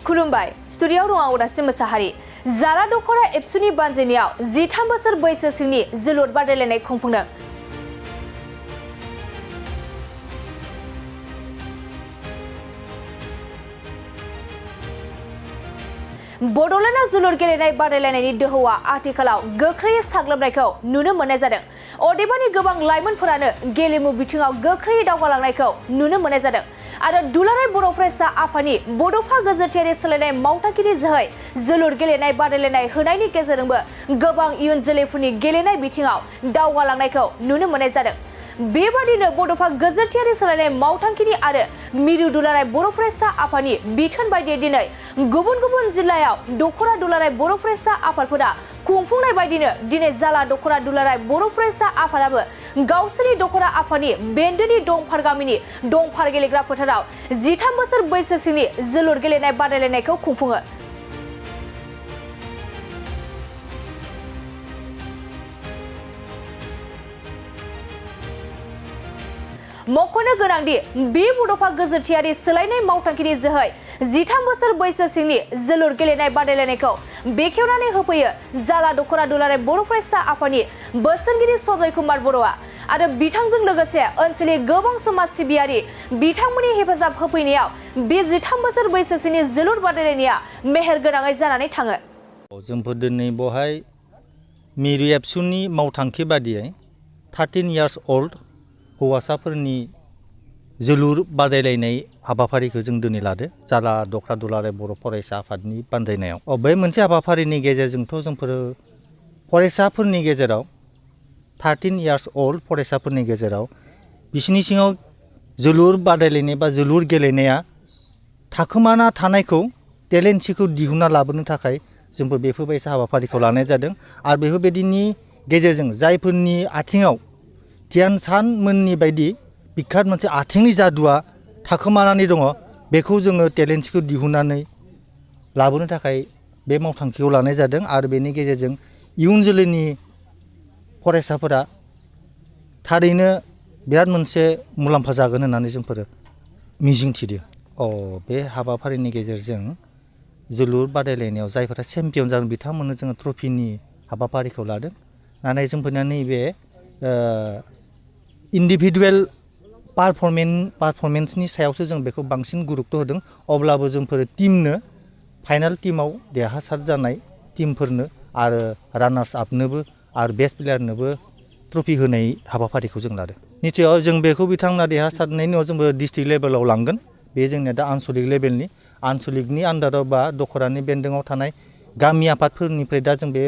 खुलुमबाय स्टुडिय'आव दं आं उदास्रि मोसाहारि जारा दख'र एबसुनि बानजायनायाव 13 बोसोर बैसो सिंनि जोलुर बादायलायनाय खुंफुंदों। बड'लेण्डआव जोलुर गेलेनाय बादायलायनायनि दोहौआ आथिखालाव गोख्रैयै साग्लोबनायखौ नुनो मोननाय जादों। अदेबानि गोबां लाइमोनफोरानो गेलेमु बिथिङाव गोख्रैयै दावगालांनायखौ नुनो मोननाय जादों आरो दुलाराय बर' फरायसा आफादनि बड'फा गोजोरथियारि सोलायनाय मावथांखिनि जोहै जोलुर गेलेनाय बादायलायनाय होनायनि गेजेरजोंबो गोबां इयुन जोलैफोरनि गेलेनाय बिथिङाव दावगालांनायखौ नुनो मोननाय जादों। बेबादिनो बड'फा गोजोरथियारि सोलायनाय मावथांखिनि आरो मिरु दुलाराय बर' फरायसा आफादनि बिथोन बायदियै दिनै गुबुन गुबुन जिल्लायाव दख'र दुलाराय बर' फरायसा आफादफोरा खुंफुंनाय बायदिनो दिनै जाला दख'र दुलाराय बर' फरायसा आफादाबो गावसोरनि दख'र आफादनि बेन्दोनि दंफार गामिनि दंफार गेलेग्रा फोथाराव 13 बोसोर बैसोसिमनि जोलुर गेलेनाय बादायलायनायखौ खुंफुङो। मख'नो गोनांदि बे बड'फा गोजोरथियारि सोलायनाय मावथांखिनि जोहै 13 बोसोर बैसो सिंनि जोलुर गेलेनाय बादायलायनायखौ बेखेवनानै होफैयो जाला दख'र दुलाराय बर' फरायसा आफादनि बोसोनगिरि सजय कुमार बर'आ आरो बिथांजों लोगोसे ओनसोलनि गोबां समाज सिबियारि बिथांमोननि हेफाजाब होफैनायाव बे 13 बोसोर बैसो सिंनि जोलुर बादायलायनाया मेहेर गोनाङै जानानै थाङो। जोंफोर दिनै बहाय मिरु एबसुनि मावथांखि बादियै 13 इयार्स ओल्ड हौवासाफोरनि जोलुर बादायलायनाय हाबाफारिखौ जों दिनै लादो जाला दख'र दुलाराय बर' फरायसा आफादनि बानजायनायाव। बे मोनसे हाबाफारिनि गेजेरजोंथ' जोंफोर फरायसाफोरनि गेजेराव 13 इयार्स ओल्ड फरायसाफोरनि गेजेराव बिसिनि सिङाव जोलुर बादायलायनाय बा जोलुर गेलेनाया थाखोमाना थानायखौ टेलेन्टखौ दिहुनना लाबोनो थाखाय जोंफोर बेफोरबायसा हाबाफारिखौ लानाय जादों आरो बेफोरबायदिनि गेजेरजों जायफोरनि आथिङाव ध्यान सान मोननि बायदि बिखात मोनसे आथिंनि जादुआ थाखोमानानै दङ बेखौ जोङो टेलेन्टखौ दिहुननानै लाबोनो थाखाय बे मावथांखिखौ लानाय जादों आरो बेनि गेजेरजों इयुन जोलैनि फरायसाफोरा थारैनो बिराद मोनसे मुलाम्फा जागोन होननानै जोंफोरो मिजिंथिदों। बे हाबाफारिनि गेजेरजों जोलुर बादायलायनायाव जायफोरा चेम्पियन जागोन बिथांमोननो जोङो ट्रफिनि हाबाफारिखौ लादों। नाथाय जोंफोरना नैबे इन्डिभिजुवेल पारफरमेन्सनि सायावसो जों बेखौ बांसिन गुरुत्व होदों। अब्लाबो जोंफोर टीमनो फाइनाल टीमाव देरहासार जानाय टीमफोरनो आरो रानार्स आपनोबो आरो बेस्ट प्लेयारनोबो ट्रफि होनाय हाबाफारिखौ जों लादों। निश्चय जों बेखौ बिथांमोना देरहासारनायनि उनाव जोंबो डिस्ट्रिक्ट लेभेलाव लांगोन। बे जोंनिया दा आनसलिक लेभेलनि आनसलिकनि आन्दाराव बा दख'रानि बेन्दोङाव थानाय गामि आफादफोरनिफ्राय दा जों बे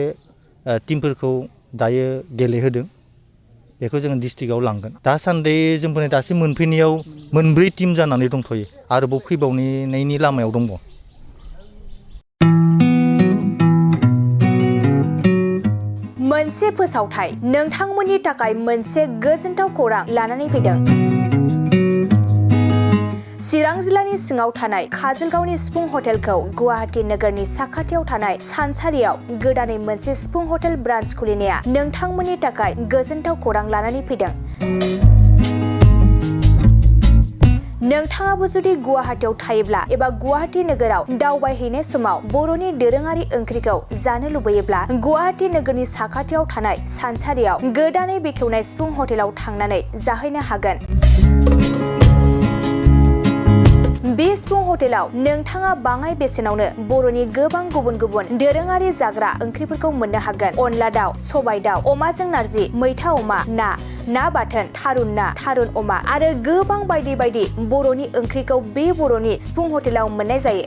टीमफोरखौ दायो गेलेहोदों। बेखौ जोङो डिस्ट्रिक्टआव लांगोन। दासान्दि जोंफोरनि दासिम मोनफैनायाव मोनब्रै टीम जानानै दंथ'यो आरोबाव फैबावनायनि लामायाव दङ। मोनसे फोसावथाय नोंथांमोननि थाखाय मोनसे गोजोनथाव खौरां लानानै फैदों। चिरां जिल्लानि सिङाव थानाय काजलगावनि सिफुं हटेलखौ गुवाहाटी नोगोरनि साखाथियाव थानाय सानसारियाव गोदानै मोनसे सिफुं हटेल ब्रान्च खुलिनाया नोंथांमोननि थाखाय गोजोनथाव खौरां लानानै फैदों। नोंथाङाबो जुदि गुवाहाटीयाव थायोब्ला एबा गुवाहाटी नोगोराव दावबायहैनाय समाव बर'नि दोरोङारि ओंख्रिखौ जानो लुबैयोब्ला गुवाहाटी नोगोरनि साखाथियाव थानाय सानसारियाव गोदानै बेखेवनाय सिफुं हटेलाव थांनानै जाहैनो हागोन। बे सिफुं हटेलाव नोंथाङा बाङाय बेसेनावनो बर'नि गोबां गुबुन गुबुन दोरोङारि जाग्रा ओंख्रिफोरखौ मोननो हागोन। अनला दाउ, सबाय दाउ, अमाजों नारजि, मैथा अमा, ना बाथोन, थारुन ना, थारुन अमा आरो गोबां बायदि बायदि बर'नि ओंख्रिखौ बे बर'नि सिफुं हटेलाव मोननाय जायो।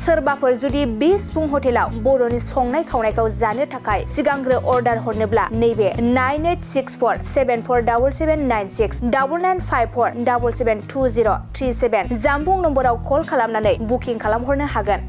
सोरबाफोर जुदि बे सिफुं हटेलाव बर'नि संनाय खावनायखौ जानो थाखाय सिगांग्रो अर्डार हरनोब्ला नैबे 9864747796 9954772037 जामबुं नम्बराव कल खालामनानै बुकिं खालामहरनो हागोन।